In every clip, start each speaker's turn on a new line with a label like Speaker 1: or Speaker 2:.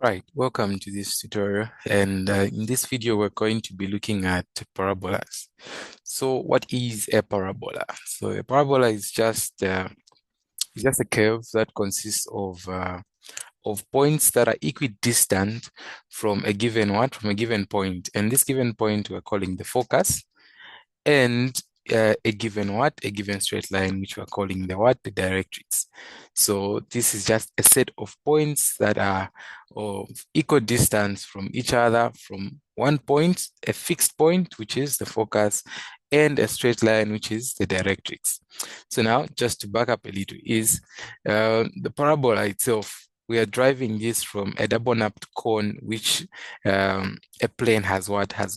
Speaker 1: Right, welcome to this tutorial, and in this video we're going to be looking at parabolas. So what is a parabola? So a parabola is just a curve that consists of points that are equidistant from a given from a given point, and this given point we're calling the focus, and a given a given straight line, which we're calling the directrix. So this is just a set of points that are of equal distance from each other, from one point, a fixed point, which is the focus, and a straight line, which is the directrix. So now, just to back up a little, is the parabola itself. We are driving this from a double napped cone, which a plane has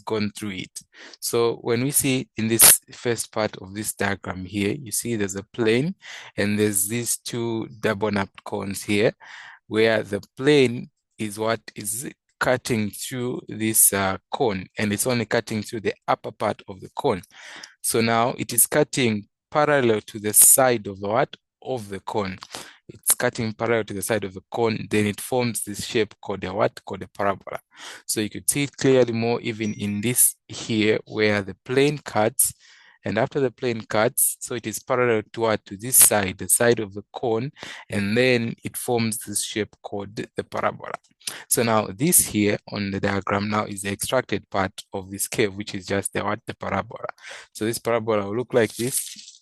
Speaker 1: gone through it. So when we see in this first part of this diagram here, you see there's a plane and there's these two double napped cones here, where the plane is what is cutting through this cone, and it's only cutting through the upper part of the cone. So now it is cutting parallel to the side of of the cone. It's cutting parallel to the side of the cone, then it forms this shape called called a parabola. So you could see it clearly more even in this here where the plane cuts, and after the plane cuts, so it is parallel to this side, the side of the cone, and then it forms this shape called the parabola. So now this here on the diagram now is the extracted part of this curve, which is just the parabola. So this parabola will look like this.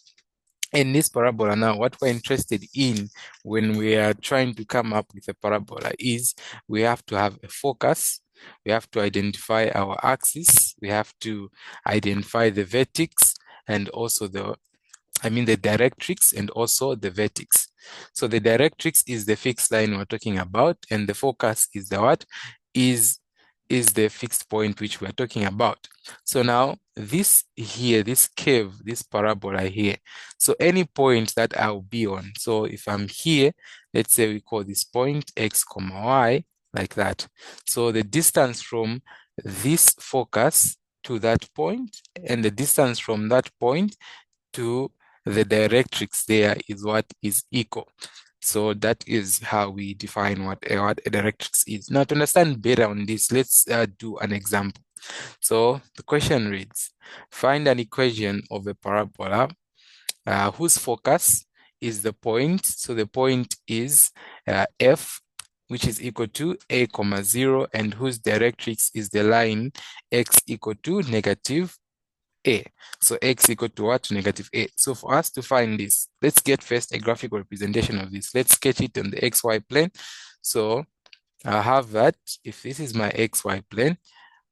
Speaker 1: In this parabola now, what we're interested in when we are trying to come up with a parabola is we have to have a focus, we have to identify our axis, we have to identify the vertex, and also the directrix and also the vertex. So the directrix is the fixed line we're talking about, and the focus is is the fixed point which we're talking about. So now this here, this curve, this parabola here, so any point that I'll be on, so if I'm here, let's say we call this point x comma y, like that. So the distance from this focus to that point and the distance from that point to the directrix there is what is equal. So that is how we define what a directrix is. Now, to understand better on this, let's do an example. So the question reads, find an equation of a parabola whose focus is the point. So the point is f, which is equal to a comma 0, and whose directrix is the line x equal to negative a. So x equal to what? To negative a. So for us to find this, let's get first a graphical representation of this. Let's sketch it on the xy plane. So I have that if this is my xy plane,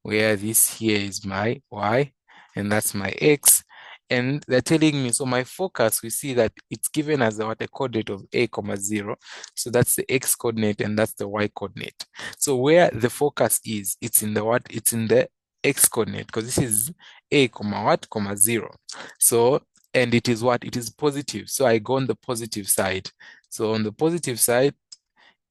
Speaker 1: where this here is my y, and that's my x. And they're telling me, so my focus, we see that it's given as a coordinate of a comma 0. So that's the x coordinate and that's the y coordinate. So where the focus is, it's in the It's in the x coordinate, because this is a comma comma 0. So, and it is it is positive. So I go on the positive side. So on the positive side,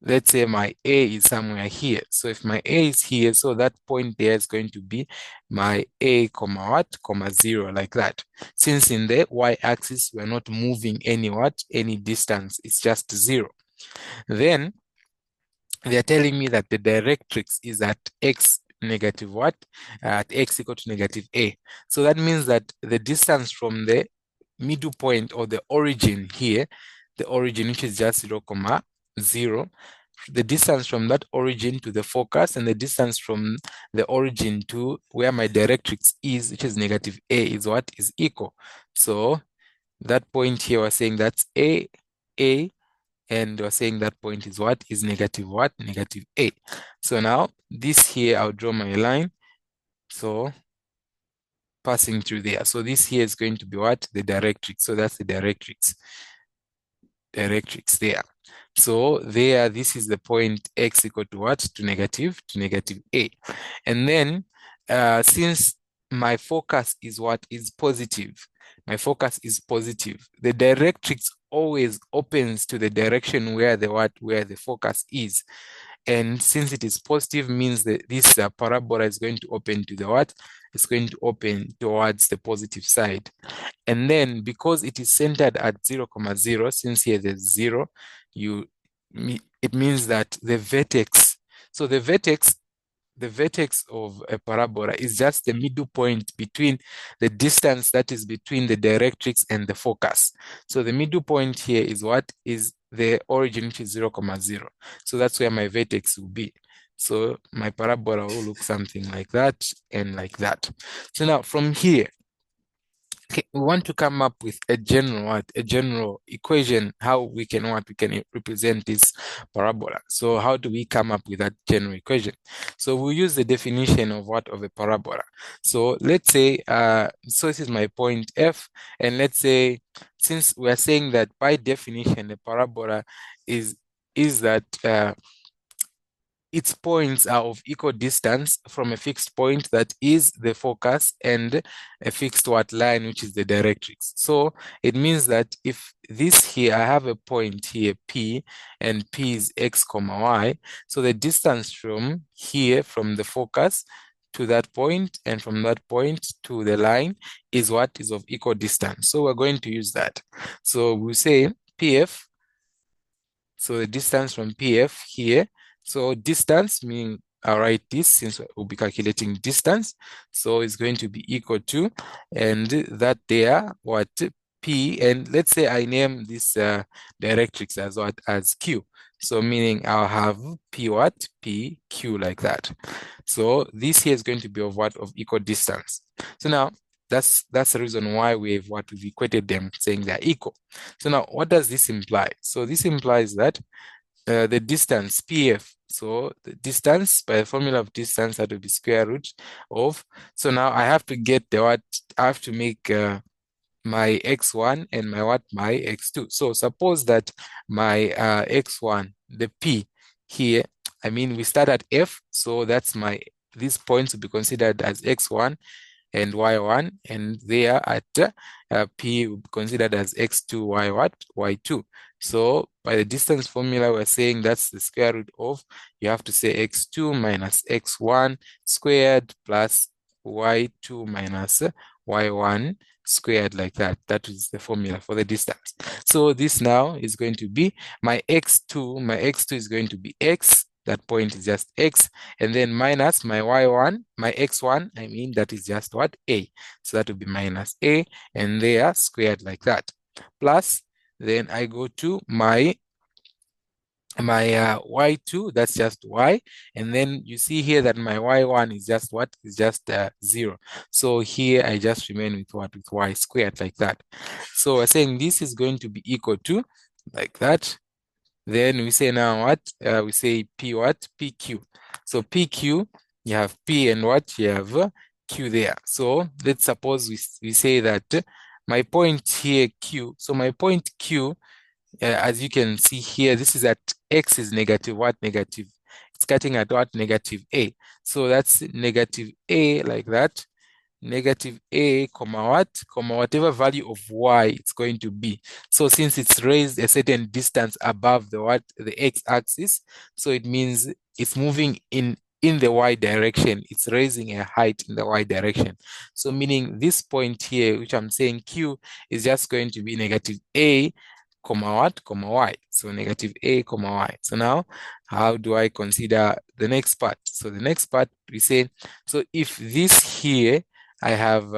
Speaker 1: let's say my A is somewhere here. So if my A is here, so that point there is going to be my A comma comma 0, like that. Since in the y-axis, we're not moving any distance, it's just 0. Then they're telling me that the directrix is at x negative at x equal to negative a. So that means that the distance from the middle point or the origin here, the origin which is just 0 comma 0, the distance from that origin to the focus and the distance from the origin to where my directrix is, which is negative a, is equal. So that point here, we're saying that's a, and we're saying that point is negative negative a. So now this here, I'll draw my line. So passing through there. So this here is going to be the directrix. So that's the directrix there. So there, this is the point x equal to to negative a. And then since my focus is is positive, my focus is positive, the directrix always opens to the direction where the focus is. And since it is positive, means that this parabola is going to open to it's going to open towards the positive side. And then because it is centered at 0 comma 0, since here there's 0, it means that the vertex, So the vertex of a parabola is just the middle point between the distance that is between the directrix and the focus. So the middle point here is what is the origin, which is 0, 0. So that's where my vertex will be. So my parabola will look something like that and like that. So now from here, okay, we want to come up with a general equation, how we can represent this parabola. So how do we come up with that general equation? So we'll use the definition of a parabola. So let's say, so this is my point F, and let's say, since we are saying that by definition, a parabola is that its points are of equal distance from a fixed point that is the focus and a fixed line, which is the directrix. So it means that if this here, I have a point here, P, and P is x, y. So the distance from here, from the focus to that point, and from that point to the line is what is of equal distance. So we're going to use that. So we'll say PF, so the distance from PF here. So distance, meaning I'll write this since we'll be calculating distance. So it's going to be equal to, and that there, what, P, and let's say I name this directrix as what, as Q. So meaning I'll have P what, P, Q, like that. So this here is going to be of what, of equal distance. So now that's the reason why we've equated them, saying they're equal. So now what does this imply? So this implies that the distance PF, so the distance, by the formula of distance, that will be square root of, so now I have to get I have to make my x1 and my x2. So suppose that my x1, the P here, I mean, we start at F, so that's these points will be considered as x1 and y1, and there at P will be considered as x2, y2. So by the distance formula, we're saying that's the square root of, you have to say x2 minus x1 squared plus y2 minus y1 squared, like that. That is the formula for the distance. So this now is going to be my x2 is going to be x, that point is just x, and then minus my y1, my x1, I mean, that is just what, a. So that will be minus a, and they are squared like that. Plus, then I go to my y2, that's just y, and then you see here that my y1 is just what, is just 0. So here I just remain with what, with y squared, like that. So we're saying this is going to be equal to, like that. Then we say now what? We say P what? PQ. So PQ, you have P and what? You have Q there. So let's suppose we say that my point here, Q. So my point Q, as you can see here, this is at X is negative what? Negative. It's cutting at what? Negative A. So that's negative A, like that. Negative a, comma what, comma whatever value of y it's going to be. So since it's raised a certain distance above the x-axis, so it means it's moving in the y direction. It's raising a height in the y direction. So meaning this point here, which I'm saying Q, is just going to be negative a, comma what, comma y. So negative a, comma y. So now, how do I consider the next part? So the next part, we say, so if this here, I have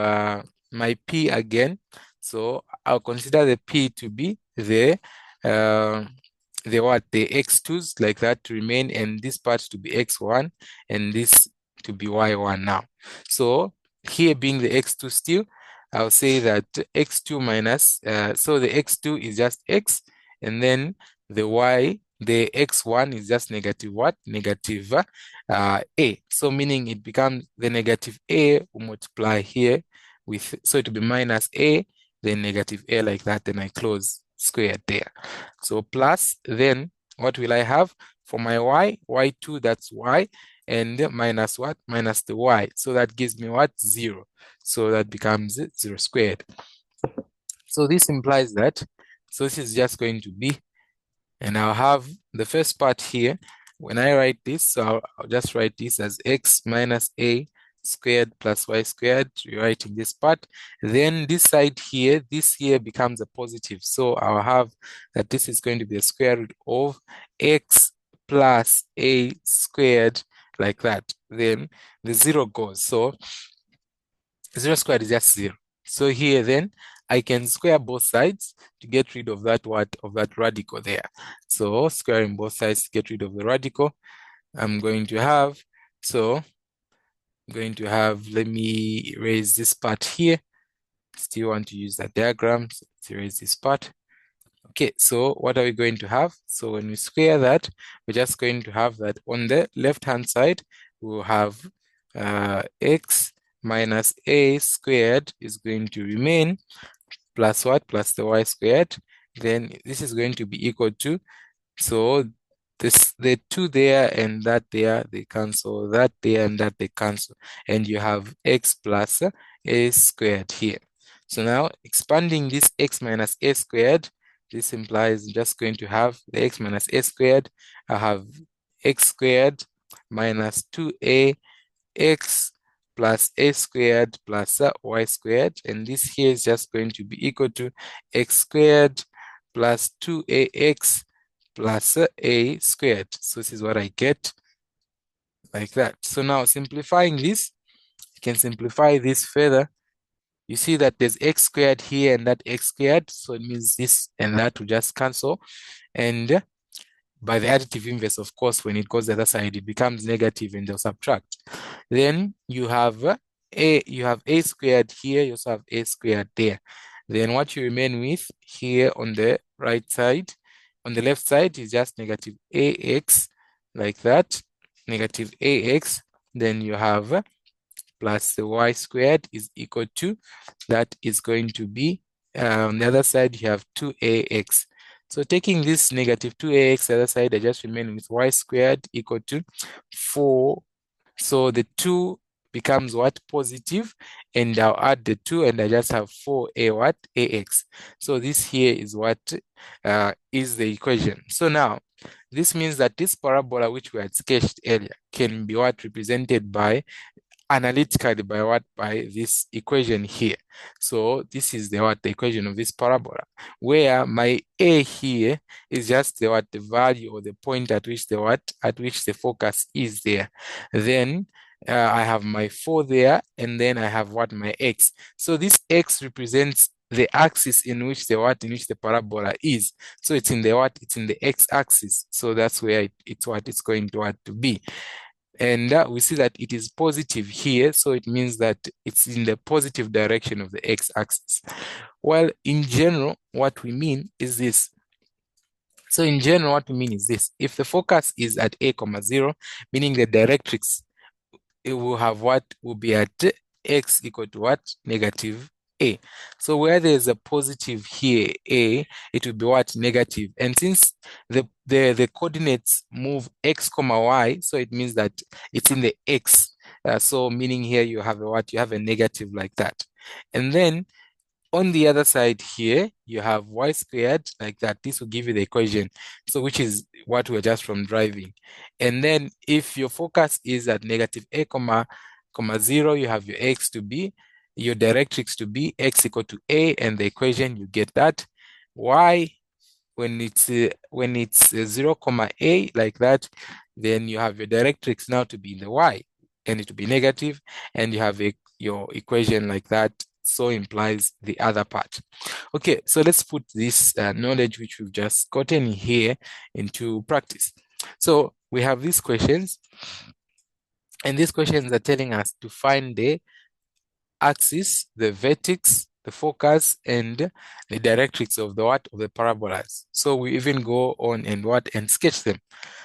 Speaker 1: my P again, so I'll consider the P to be the x2s, like that, to remain, and this part to be x1 and this to be y1 now. So here being the x2 still, I'll say that x2 minus, so the x2 is just x, and then the x1 is just negative what? Negative a. So meaning it becomes the negative a will multiply here with, so it will be minus a, then negative a, like that, then I close squared there. So plus, then what will I have for my y2, that's y, and minus what? Minus the y. So that gives me what? 0. So that becomes 0 squared. So this implies that, so this is just going to be, and I'll have the first part here. When I write this, so I'll just write this as x minus a squared plus y squared, rewriting this part. Then this side here, this here becomes a positive. So I'll have that this is going to be a square root of x plus a squared, like that, then the 0 goes. So 0 squared is just 0. So here then I can square both sides to get rid of that radical there. So squaring both sides to get rid of the radical, I'm going to have, let me erase this part here. Still want to use that diagram, so let's erase this part. Okay, so what are we going to have? So when we square that, we're just going to have that on the left-hand side, we'll have x minus a squared is going to remain, plus what? Plus the y squared. Then this is going to be equal to, so the 2 there and that there, they cancel, that there and that they cancel, and you have x plus a squared here. So now expanding this x minus a squared, this implies just going to have the x minus a squared. I have x squared minus 2a x plus a squared plus y squared, and this here is just going to be equal to x squared plus 2ax plus a squared. So this is what I get, like that. So now simplifying this, you can simplify this further. You see that there's x squared here and that x squared, so it means this and that will just cancel. And by the additive inverse, of course, when it goes the other side, it becomes negative and they'll subtract. Then you have a squared here, you also have a squared there. Then what you remain with here on the right side, on the left side, is just negative ax, like that, negative ax. Then you have plus the y squared is equal to, that is going to be, on the other side, you have 2ax. So taking this negative 2ax, the other side, I just remain with y squared equal to 4. So the 2 becomes what? Positive, and I'll add the 2 and I just have 4a what? Ax. So this here is what is the equation. So now this means that this parabola which we had sketched earlier can be what? Represented by analytically by what? By this equation here. So this is the equation of this parabola, where my a here is just the value or the point at which the focus is there. Then I have my 4 there, and then I have my x. So this x represents the axis in which the parabola is. So it's in the x-axis. So that's where it's going to be. And we see that it is positive here, so it means that it's in the positive direction of the x-axis. Well, in general, what we mean is this. So in general, what we mean is this. If the focus is at a comma 0, meaning the directrix, it will have will be at x equal to what? Negative a. So where there's a positive here, a, it will be what? Negative. And since the coordinates move x comma y, so it means that it's in the x. So meaning here you have you have a negative, like that. And then on the other side here, you have y squared, like that. This will give you the equation, so which is what we're just from driving. And then if your focus is at negative a comma 0, you have your x to be, your directrix to be x equal to a, and the equation, you get that. Y, when it's 0 comma a, like that, then you have your directrix now to be in the y, and it will be negative, and you have your equation like that. So implies the other part. Okay, so let's put this knowledge which we've just gotten here into practice. So we have these questions, and these questions are telling us to find the axis, the vertex, the focus, and the directrix of the parabolas. So we even go on and sketch them.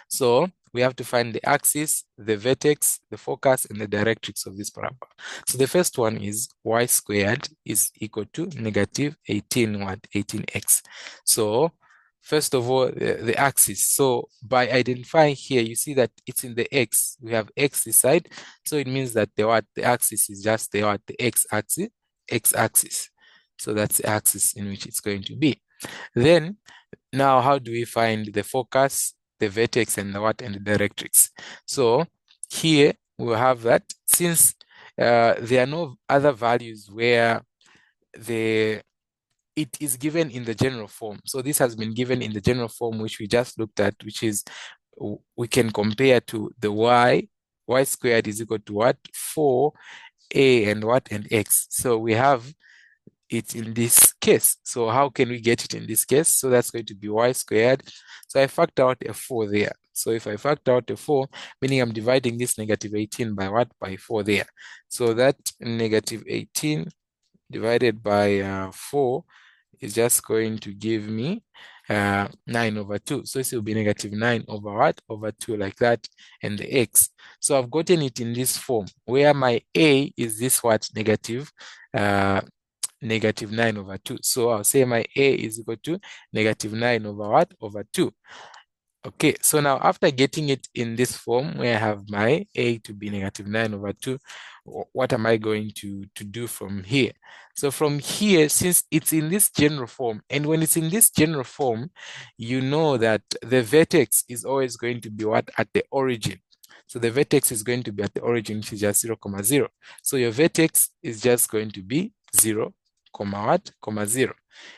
Speaker 1: So we have to find the axis, the vertex, the focus, and the directrix of this parabola. So the first one is y squared is equal to negative 18x. So first of all, the axis. So by identifying here, you see that it's in the x. We have x this side. So it means that the axis is just the x-axis. So that's the axis in which it's going to be. Then, now how do we find the focus, the vertex, and and the directrix? So here we'll have that since there are no other values where it is given in the general form. So this has been given in the general form which we just looked at, which is we can compare to the y squared is equal to what? 4a and what? And x. So we have it in this case. So how can we get it in this case? So that's going to be y squared. So I factor out a 4 there. So if I factor out a 4, meaning I'm dividing this negative 18 by what? By 4 there. So that negative 18 divided by 4 is just going to give me 9 over 2. So this will be negative 9 over what? Over 2, like that, and the x. So I've gotten it in this form, where my a is this what? Negative 9 over 2. So I'll say my a is equal to negative 9 over what? Over 2. Okay, so now after getting it in this form, where I have my a to be negative 9 over 2, what am I going to do from here? So from here, since it's in this general form, and when it's in this general form, you know that the vertex is always going to be what? At the origin. So the vertex is going to be at the origin, which is just 0, 0. So your vertex is just going to be 0, what? 0.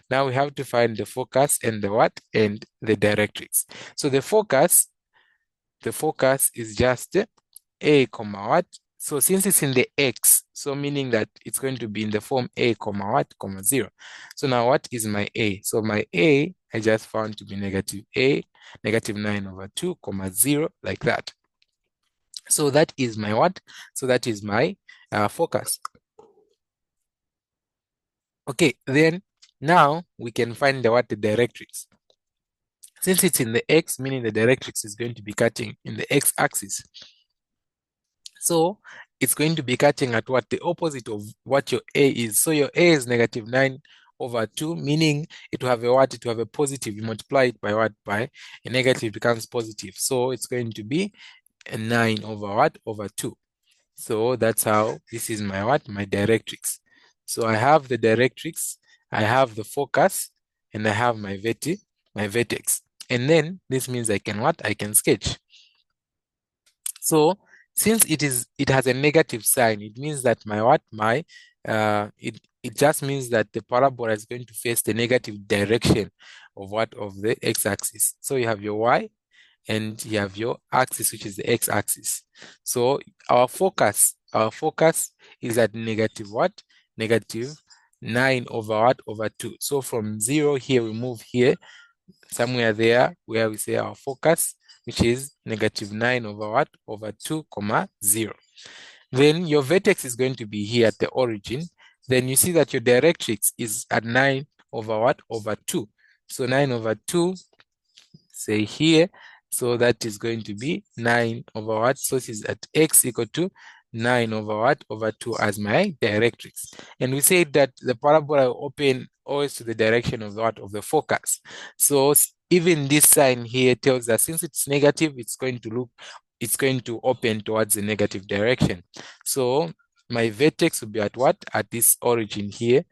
Speaker 1: Now we have to find the focus and the what? And the directrix. So the focus is just a comma what? So since it's in the x, so meaning that it's going to be in the form a comma what? 0. So now what is my a? So my a, I just found to be negative 9 over 2, 0, like that. So that is my what? So that is my focus. Okay, then now we can find the what? The directrix. Since it's in the x, meaning the directrix is going to be cutting in the x-axis. So it's going to be cutting at what? The opposite of what your a is. So your a is negative 9 over 2, meaning it will have a what? It will have a positive. You multiply it by what? By a negative becomes positive. So it's going to be a 9 over what? Over 2. So that's how this is my what? My directrix. So I have the directrix, I have the focus, and I have my vertex. And then this means I can what? I can sketch. So since it has a negative sign, it means that my what? It just means that the parabola is going to face the negative direction of what? Of the x-axis. So you have your y, and you have your axis, which is the x-axis. So our focus is at negative what? Negative 9 over what? Over 2. So from 0 here, we move here, somewhere there, where we say our focus, which is negative 9 over what? Over 2, 0. Then your vertex is going to be here at the origin. Then you see that your directrix is at 9 over what? Over 2. So 9 over 2, say here, so that is going to be 9 over what? So this is at x equal to 9 over what? Over 2 as my directrix. And we said that the parabola will open always to the direction of what? Of the focus. So even this sign here tells us since it's negative, it's going to open towards the negative direction. So my vertex will be at what? At this origin here,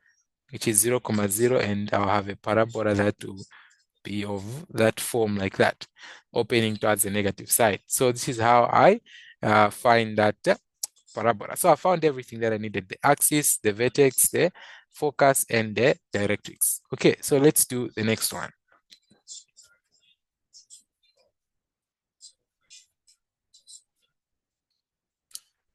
Speaker 1: which is 0, 0, and I'll have a parabola that will be of that form, like that, opening towards the negative side. So this is how I find that parabola. So I found everything that I needed: the axis, the vertex, the focus, and the directrix. Okay, so let's do the next one.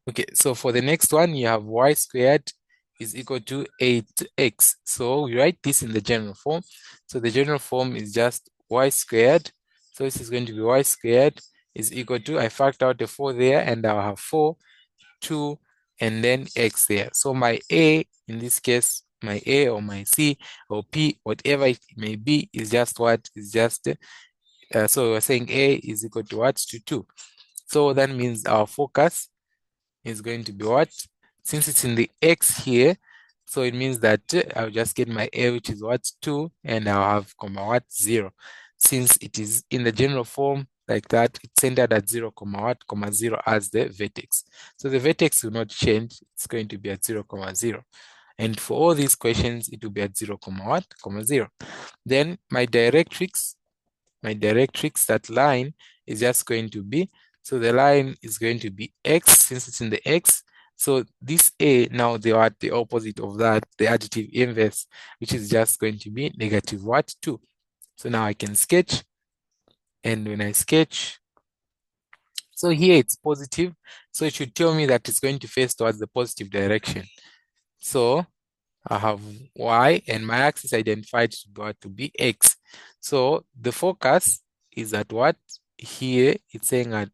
Speaker 1: Okay, so for the next one, you have y squared is equal to 8x. So we write this in the general form. So the general form is just y squared. So this is going to be y squared is equal to, I factor out the 4 there, and I'll have 4, 2, and then x there. So my a, in this case, my a or my c or p, whatever it may be, is just what? Is just, so we're saying a is equal to what? To 2. So that means our focus is going to be what? Since it's in the x here, so it means that I'll just get my a, which is what? 2, and I'll have comma what? 0. Since it is in the general form like that, it's centered at 0, what? 0 as the vertex. So the vertex will not change. It's going to be at 0, 0. And for all these questions, it will be at 0, what? 0. Then my directrix, that line is just going to be, so the line is going to be x, since it's in the x. So this a, now they are the opposite of that, the additive inverse, which is just going to be negative what? 2. So now I can sketch, and when I sketch, So here it's positive, so it should tell me that it's going to face towards the positive direction. So I have y, and my axis identified to be x. So the focus is at what? Here it's saying at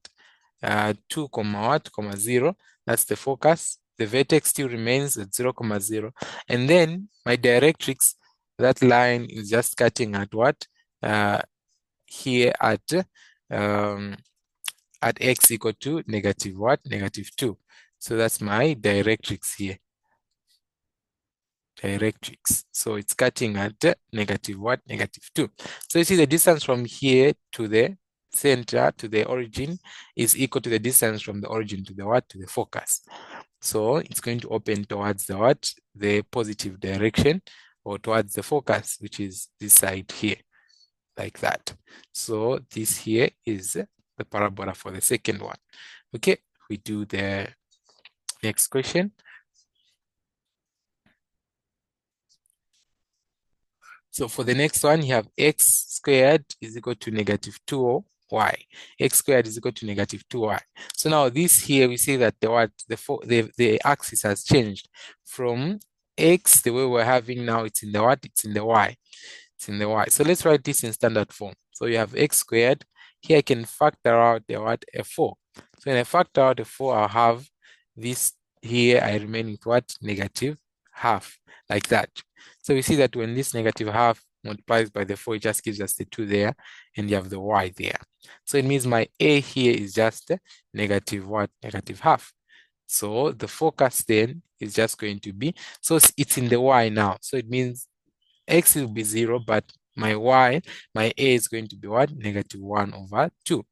Speaker 1: 2 comma what comma 0. That's the focus. The vertex still remains at 0 comma 0, and then my directrix, that line is just cutting at what? Here um, at x equal to negative what? Negative 2. So that's my directrix here. Directrix. So it's cutting at negative what? Negative 2. So you see the distance from here to the center, to the origin, is equal to the distance from the origin to the what? To the focus. So it's going to open towards the what? The positive direction, or towards the focus, which is this side here, like that. So this here is the parabola for the second one. Okay, we do the next question. So for the next one, you have x squared is equal to negative 2y. X squared is equal to negative 2y. So now this here, we see that the axis has changed from x, the way we're having now, it's in the what? It's in the y. It's in the y. So let's write this in standard form. So you have x squared. Here I can factor out the what? A 4. So when I factor out a 4, I'll have this here, I remain with what? Negative half, like that. So we see that when this negative half multiplies by the 4, it just gives us the 2 there, and you have the y there. So it means my a here is just negative what? Negative half. So the focus then is just going to be, so it's in the y now. So it means x will be 0, but my y, my a is going to be what? Negative 1 over 2.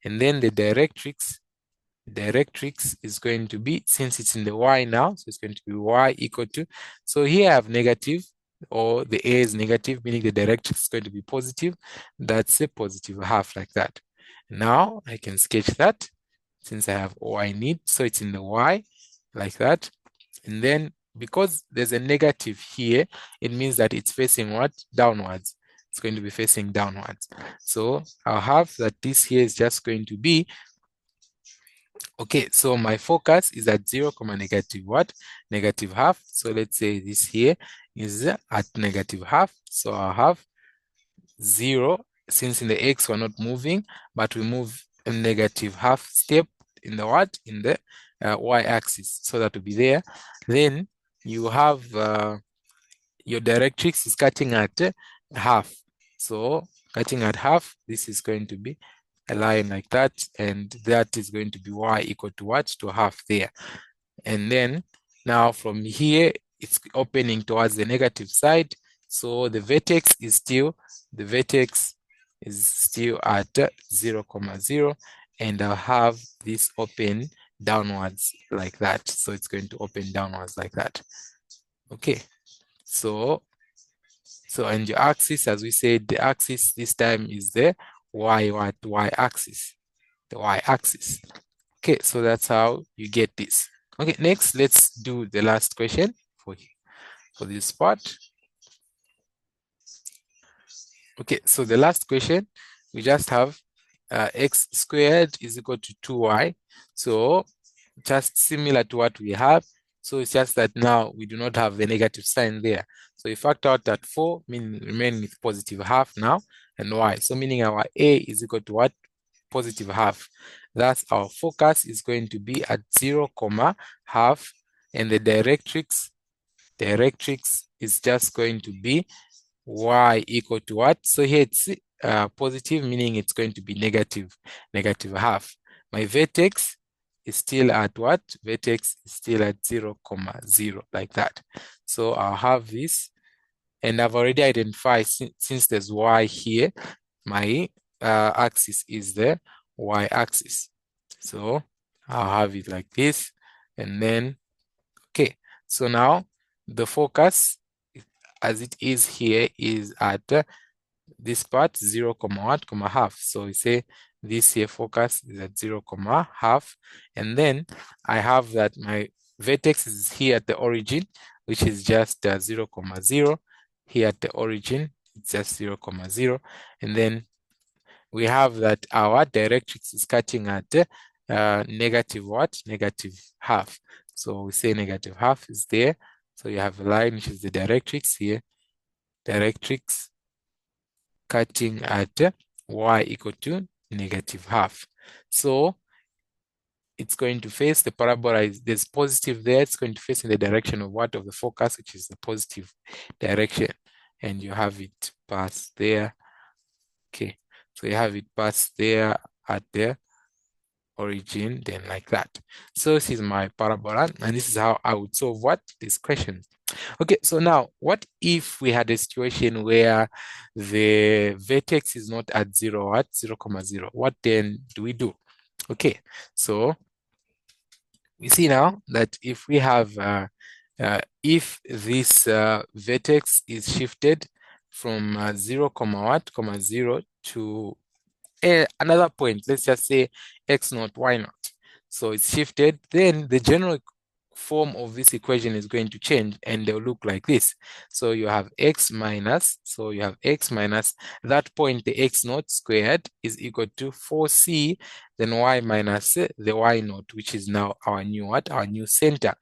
Speaker 1: And then the directrix is going to be, since it's in the y now, so it's going to be y equal to, so here I have negative, or the a is negative, meaning the directrix is going to be positive. That's a positive half, like that. Now I can sketch that since I have all I need. So it's in the y, like that. And then because there's a negative here, it means that it's facing what? Downwards. It's going to be facing downwards. So I'll have that this here is just going to be, okay, so my focus is at 0 comma negative what? Negative half. So let's say this here is at negative half. So I'll have 0, since in the x we're not moving, but we move a negative half step in the what? In the y-axis. So that will be there. Then you have your directrix is cutting at half. So cutting at half, this is going to be a line like that, and that is going to be y equal to what? To half there. And then now from here, it's opening towards the negative side. So the vertex is still at 0 comma 0, and I'll have this open downwards like that. So it's going to open downwards like that. Okay, so and your axis, as we said, the axis this time is the y-axis, the y-axis. Okay, so that's how you get this. Okay, next, let's do the last question for this part. Okay, so the last question, we just have x squared is equal to 2y. So just similar to what we have. So it's just that now we do not have the negative sign there. So we factor out that 4, meaning remain with positive half now, and y. So meaning our a is equal to what? Positive half. Thus our focus is going to be at 0 comma half, and the directrix is just going to be y equal to what? So here it's positive, meaning it's going to be negative half. My vertex is still at what? Vertex is still at 0 comma 0, like that. So I'll have this, and I've already identified, since there's y here, my axis is the y-axis. So I'll have it like this, and then, okay, so now the focus as it is here is at this part 0 comma what comma half. So we say this here focus is at 0 comma half, and then I have that my vertex is here at the origin, which is just 0 comma 0. Here at the origin it's just 0 comma 0, and then we have that our directrix is cutting at negative what? Negative half. So we say negative half is there. So you have a line which is the directrix here. Directrix cutting at y equal to negative half. So it's going to face the parabola. There's positive there. It's going to face in the direction of what? Of the focus, which is the positive direction. And you have it pass there. Okay. So you have it pass there at the origin, then like that. So this is my parabola, and this is how I would solve what? This question. Okay, so now what if we had a situation where the vertex is not at 0 what? 0, 0. What then do we do? Okay, so we see now that if we have if this vertex is shifted from 0, what, 0 to another point, let's just say x naught, y naught. So it's shifted, then the general form of this equation is going to change and they'll look like this. So you have x minus, that point, the x naught squared is equal to 4c, then y minus the y naught, which is now our new what? Our new center,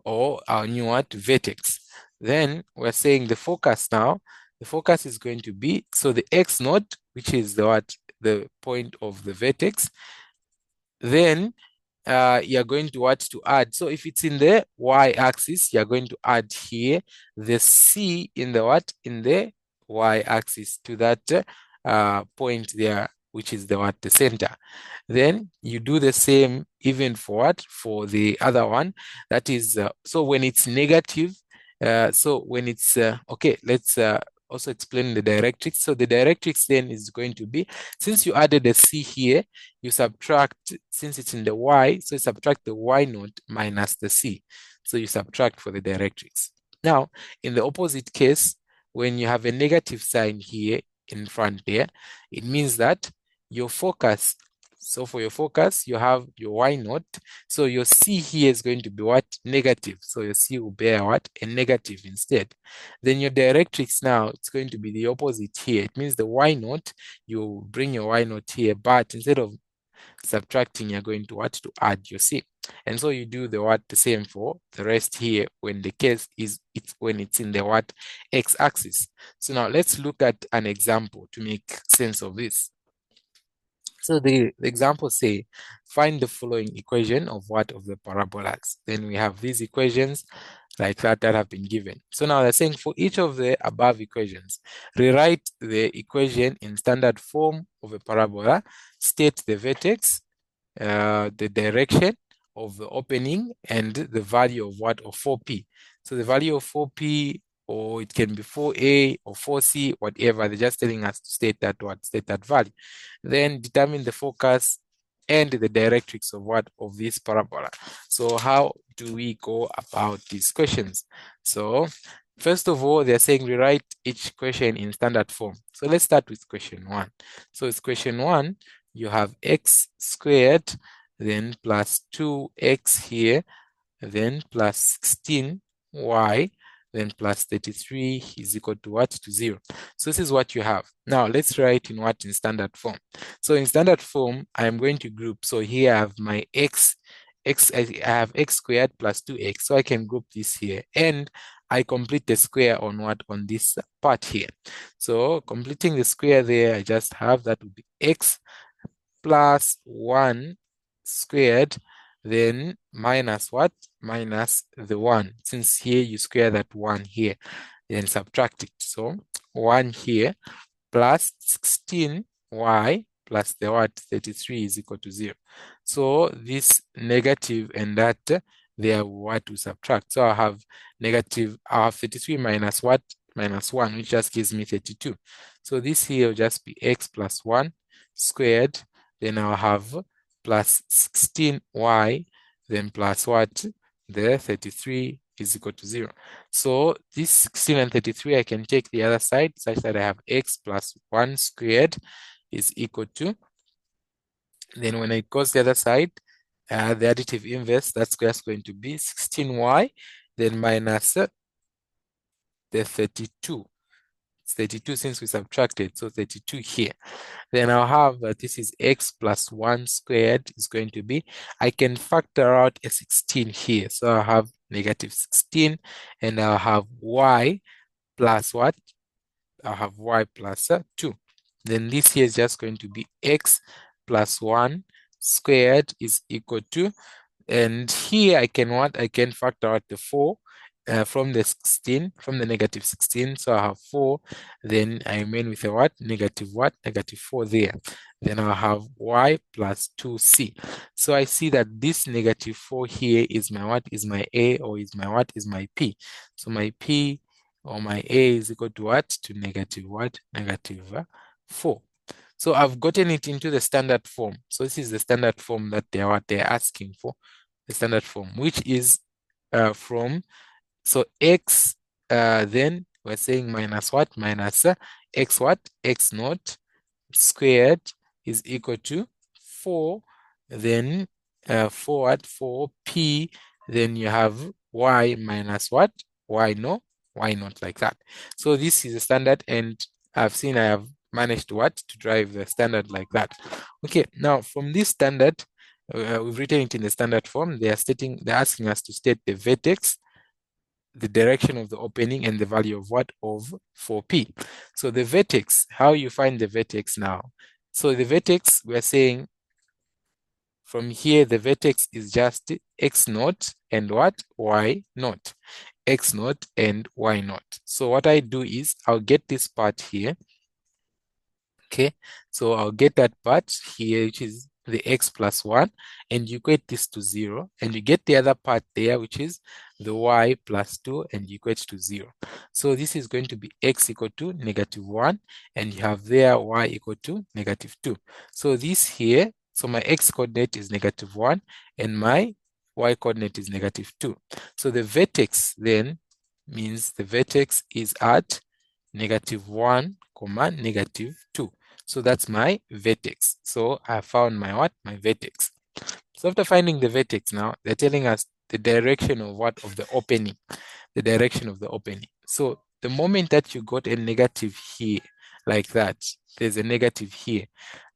Speaker 1: or our new what? Vertex. Then we're saying the focus now, the focus is going to be, so the x naught, which is the what? The point of the vertex, then you're going to what? To add. So if it's in the y-axis, you're going to add here the c in the what? In the y-axis to that point there, which is the what? The center. Then you do the same even for what? For the other one. That is, so when it's negative, so when it's, okay, let's also explain the directrix. So the directrix then is going to be, since you added a c here, you subtract, since it's in the y, so you subtract the y naught minus the c. So you subtract for the directrix. Now, in the opposite case, when you have a negative sign here in front there, it means that your focus, so for your focus, you have your y naught. So your c here is going to be what? Negative. So your c will bear what? A negative instead. Then your directrix now, it's going to be the opposite here. It means the y naught, you bring your y naught here, but instead of subtracting, you're going to what? To add your c. And so you do the what? The same for the rest here when the case is, when it's in the what? X-axis. So now let's look at an example to make sense of this. So the example say, find the following equation of what? Of the parabolas. Then we have these equations like that have been given. So now they're saying for each of the above equations, rewrite the equation in standard form of a parabola, state the vertex, the direction of the opening, and the value of what? Of 4p. So the value of 4p, or it can be 4a or 4c, whatever. They're just telling us to state that what? State that value. Then determine the focus and the directrix of what? Of this parabola. So how do we go about these questions? So first of all, they're saying rewrite each question in standard form. So let's start with question 1. So it's question 1, you have x squared, then plus 2x here, then plus 16y, then plus 33 is equal to what? To 0. So this is what you have. Now let's write in what? In standard form. So in standard form, I am going to group. So here I have my I have x squared plus 2x. So I can group this here. And I complete the square on what? On this part here. So completing the square there, I just have that would be x plus 1 squared, then minus what? Minus the 1. Since here you square that 1 here, then subtract it. So 1 here plus 16y plus the what? 33 is equal to 0. So this negative and that, they are what to subtract. So I have negative, I have 33 minus what? Minus 1, which just gives me 32. So this here will just be x plus 1 squared, then I'll have plus 16y, then plus what? The 33 is equal to 0. So this 16 and 33, I can take the other side such that I have x plus 1 squared is equal to, then when it goes the other side, the additive inverse, that's just going to be 16y, then minus the 32. It's 32 since we subtracted, so 32 here. Then I'll have this is x plus 1 squared is going to be, I can factor out a 16 here. So I'll have negative 16, and I'll have y plus what? I'll have y plus 2. Then this here is just going to be x plus 1 squared is equal to, and here I can factor out the 4 from the 16, from the negative 16. So I have 4, then I remain with a what? Negative what? Negative 4 there. Then I'll have y plus 2c. So I see that this negative 4 here is my what? Is my a, or is my what? Is my p. So my p or my a is equal to what? To negative what? Negative 4. So I've gotten it into the standard form. So this is the standard form that they're asking for, the standard form, which is from, so x, then we're saying minus what? Minus x what? X naught squared is equal to 4, then 4 what? 4p, then you have y minus what? Y no? Y not, like that. So this is a standard, and I've seen I have managed what? To drive the standard like that. Okay, now from this standard, we've written it in the standard form. They're asking us to state the vertex, the direction of the opening, and the value of what? Of 4p. So the vertex, how you find the vertex now? So the vertex, we're saying from here, the vertex is just x naught and what? Y naught. X naught and Y naught. So what I do is I'll get this part here. Okay, so I'll get that part here, which is the x plus 1, and you equate this to 0, and you get the other part there, which is the y plus 2, and you equate to 0. So this is going to be x equal to negative 1, and you have there y equal to negative 2. So this here, so my x coordinate is negative 1, and my y coordinate is negative 2. So the vertex then means the vertex is at negative 1, comma, negative 2. So that's my vertex. So I found my what? My vertex. So after finding the vertex now, they're telling us the direction of what? Of the opening. The direction of the opening. So the moment that you got a negative here, like that, there's a negative here.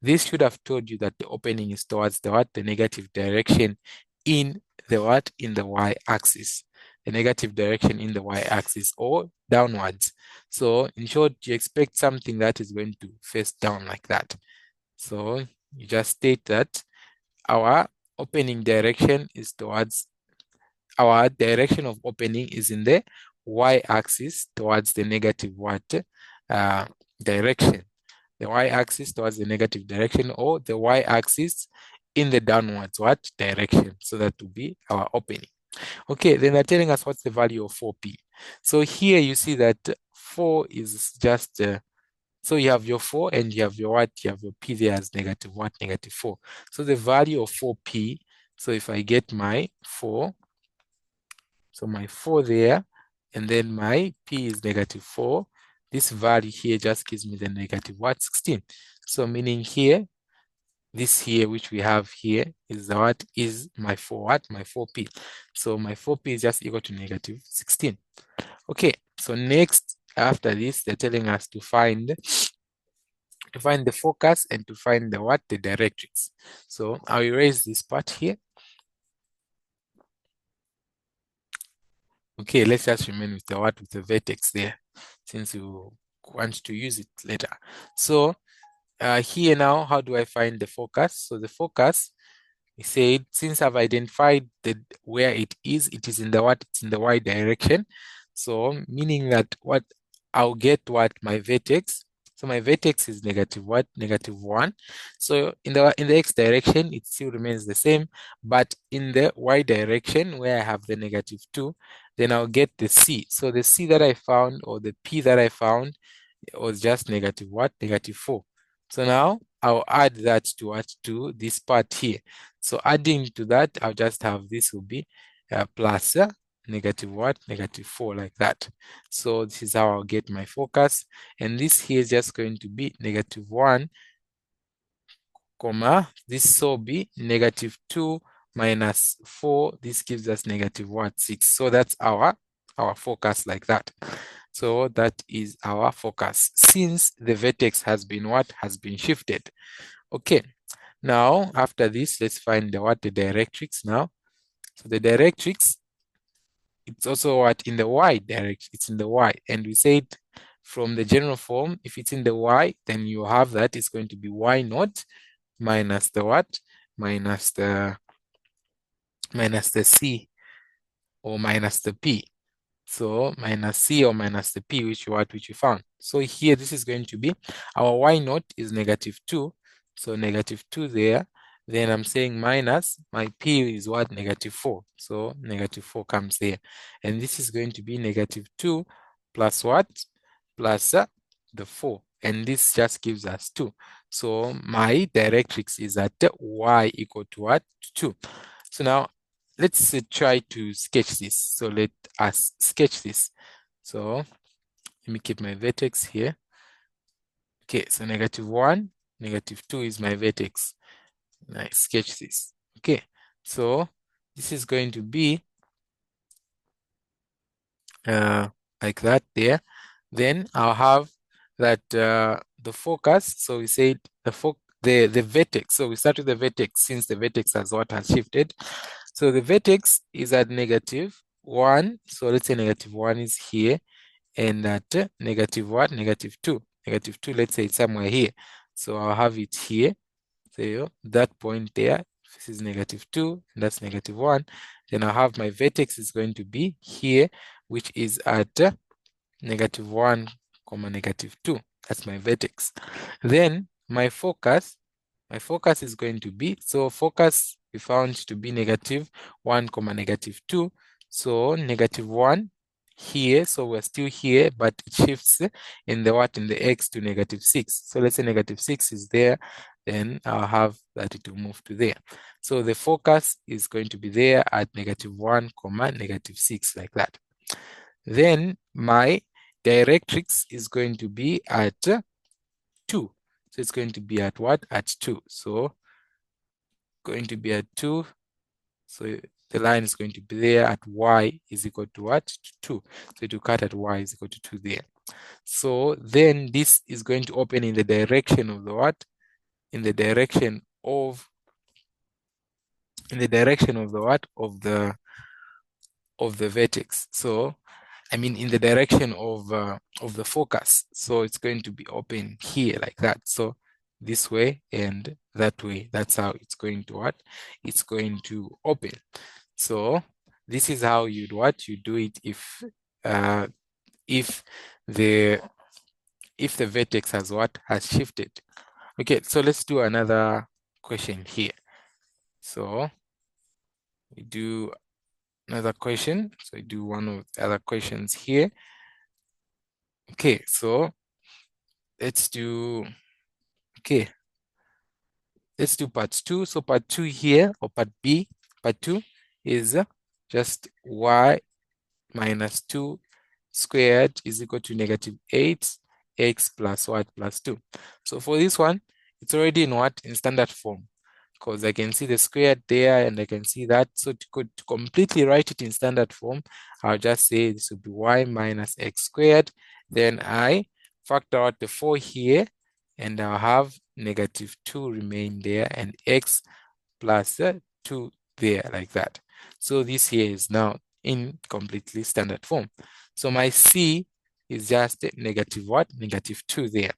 Speaker 1: This should have told you that the opening is towards the what? The negative direction in the what? In the y-axis. The negative direction in the y-axis, or downwards. So in short, you expect something that is going to face down like that. So you just state that our opening direction is towards, our direction of opening is in the y-axis towards the negative what? Direction. The y-axis towards the negative direction, or the y-axis in the downwards what? Direction. So that will be our opening. Okay, then they're telling us what's the value of 4p. So here you see that 4 is just, so you have your 4 and you have your what? You have your p there as negative what? Negative 4. So the value of 4p, so if I get my 4, so my 4 there, and then my p is negative 4, this value here just gives me the negative what? 16. So meaning here, this here, which we have here, is the what? Is my 4 what? My 4p. So my 4p is just equal to negative 16. Okay, so next, after this, they're telling us to find the focus and to find the what? The directrix. So I'll erase this part here. Okay, let's just remain with the what? With the vertex there, since you want to use it later. So here now, how do I find the focus? So the focus, we said, since I've identified where it is in the what? It's in the y direction. So meaning that what? I'll get what? My vertex. So my vertex is negative what? Negative 1. So in the x direction, it still remains the same, but in the y direction, where I have the negative 2, then I'll get the c. So the c that I found, or the p that I found, was just negative what? Negative 4. So now I'll add that to what? To this part here. So adding to that, I'll just have this will be plus negative what? Negative 4, like that. So this is how I'll get my focus. And this here is just going to be negative 1, comma, this will be negative 2 minus 4. This gives us negative what? 6. So that's our focus, like that. So that is our focus since the vertex has been what? Has been shifted. Okay. Now, after this, let's find the directrix now. So the directrix, it's also what? In the y direction. It's in the y. And we said from the general form, if it's in the y, then you have that it's going to be y naught minus the what? Minus the c or minus the p. So minus c or minus the p, which you found. So here, this is going to be our y naught is -2. So -2 there. Then I'm saying minus my p is what? -4. So -4 comes there. And this is going to be -2 plus what? Plus the 4. And this just gives us 2. So my directrix is at y equal to what? 2. So now let's try to sketch this. So let us sketch this. So let me keep my vertex here. Okay, so -1, -2 is my vertex. And I sketch this. Okay, so this is going to be like that there. Then I'll have that the focus. So we said the vertex. So we start with the vertex since the vertex has shifted. So the vertex is at -1. So let's say -1 is here, and at negative what? -2. -2, let's say it's somewhere here. So I'll have it here. So that point there, this is -2, and that's -1. Then I'll have my vertex is going to be here, which is at -1, -2. That's my vertex. Then my focus is going to be, so focus we found to be -1, -2. So -1 here, so we're still here, but it shifts in the what? In the x to -6. So let's say -6 is there, then I'll have that it will move to there. So the focus is going to be there at -1, -6, like that. Then my directrix is going to be at 2. So it's going to be at what? At 2. So going to be at 2. So the line is going to be there at y is equal to what? To 2. So it will cut at y is equal to 2 there. So then this is going to open in the direction of the what? In the direction of the what? Of the vertex. So I mean in the direction of the focus. So it's going to be open here like that. So this way and that way. That's how it's going to what? It's going to open. So this is how you do it if the vertex has shifted. Okay, so let's do another question here. So we do another question. So we do one of the other questions here. Okay, so let's do part 2. So part 2 here, or part B, part 2 is just y minus 2 squared is equal to -8 x plus what? Plus 2. So for this one, it's already in what? In standard form, because I can see the squared there and I can see that. So to completely write it in standard form, I'll just say this will be y minus x squared. Then I factor out the 4 here, and I'll have -2 remain there and x plus 2 there, like that. So this here is now in completely standard form. So my C is just negative what? -2 there.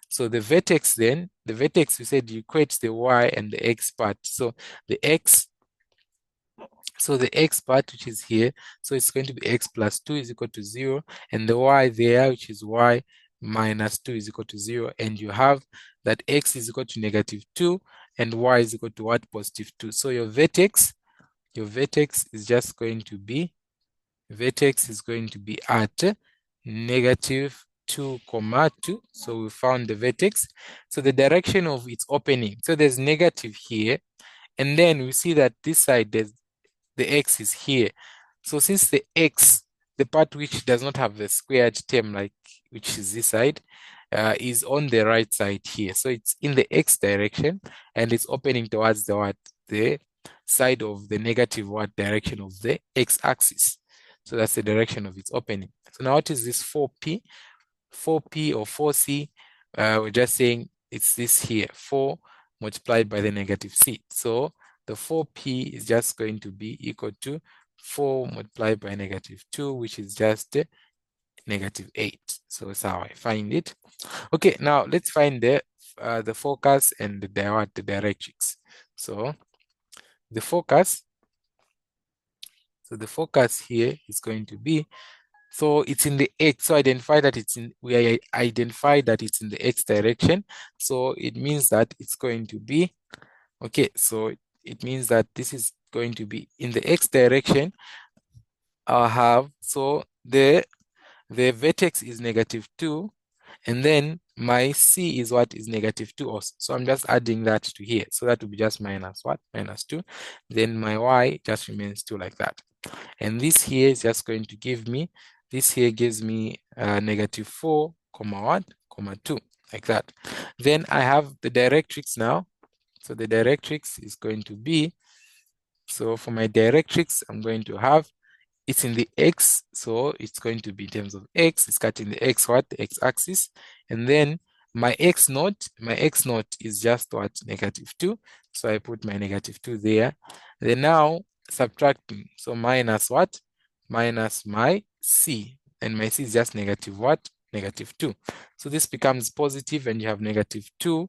Speaker 1: So the vertex then, we said you equate the y and the x part. So the x part, which is here, so it's going to be x plus 2 is equal to 0, and the y there, which is y minus 2 is equal to 0, and you have that x is equal to -2 and y is equal to what? +2. So your vertex is just going to be, at -2, 2. So we found the vertex. So the direction of its opening, so there's negative here, and then we see that this side the x is here. So since the x, the part which does not have the squared term, which is this side, is on the right side here. So it's in the x direction, and it's opening towards the side of the negative direction of the x-axis. So that's the direction of its opening. So now what is this 4p? 4p or 4c? We're just saying it's this here, 4 multiplied by the negative c. So the 4p is just going to be equal to 4 multiplied by negative 2, which is just negative 8. So that's how I find it. Okay, now let's find the focus and the directrix. So the focus, the focus here is going to be, so it's in the x. So identify that we identify that it's in the x direction. So it means that it's going to be, okay, so it means that this is going to be in the x direction. I'll have, so the vertex is -2, and then my c is what is -2 also. So I'm just adding that to here. So that will be just minus what? -2. Then my y just remains 2 like that. And this here is just going to give me, this here gives me -4, what? 2, like that. Then I have the directrix now. So the directrix is going to be, so for my directrix, I'm going to have, it's in the x, so it's going to be in terms of x, it's cutting the x, what? The x-axis. And then my x naught is just what? -2. So I put my -2 there. Then now subtracting, so minus what? Minus my c, and my c is just negative what? -2. So this becomes positive, and you have -2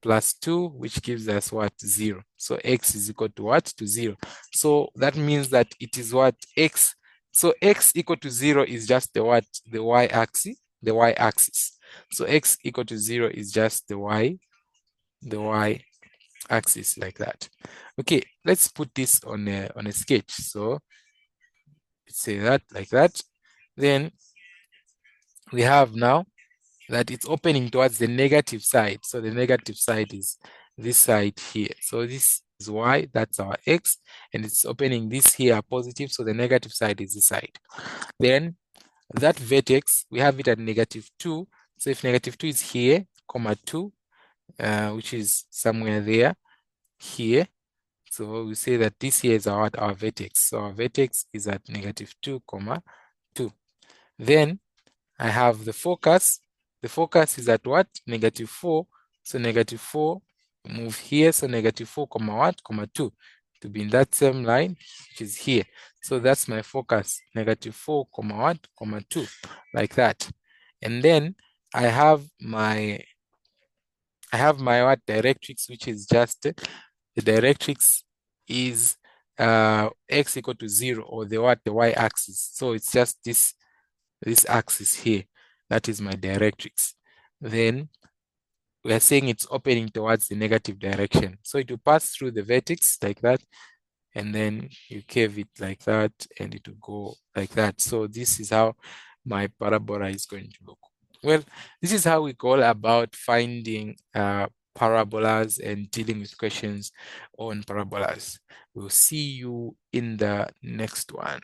Speaker 1: plus 2, which gives us what? 0. So x is equal to what? To 0. So that means that it is what? X. So x equal to 0 is just the what? The y-axis. The y-axis. So x equal to 0 is just the y-axis, like that. Okay, let's put this on a sketch. So let's say that like that. Then we have now that it's opening towards the negative side. So the negative side is this side here. So this is y, that's our x, and it's opening this here positive, so the negative side is this side. Then that vertex, we have it at -2. So if -2 is here, 2, which is somewhere there, here. So we say that this here is our vertex. So our vertex is at -2, 2. Then I have the focus. The focus is at what? -4. So -4, move here. So -4, what? 2, to be in that same line, which is here. So that's my focus, -4, what? 2, like that. And then I have my what? Directrix, which is just, the directrix is x equal to 0, or the what? The y-axis. So it's just this axis here. That is my directrix. Then we are saying it's opening towards the negative direction. So it will pass through the vertex like that, and then you curve it like that, and it will go like that. So this is how my parabola is going to look. Well, this is how we go about finding parabolas and dealing with questions on parabolas. We'll see you in the next one.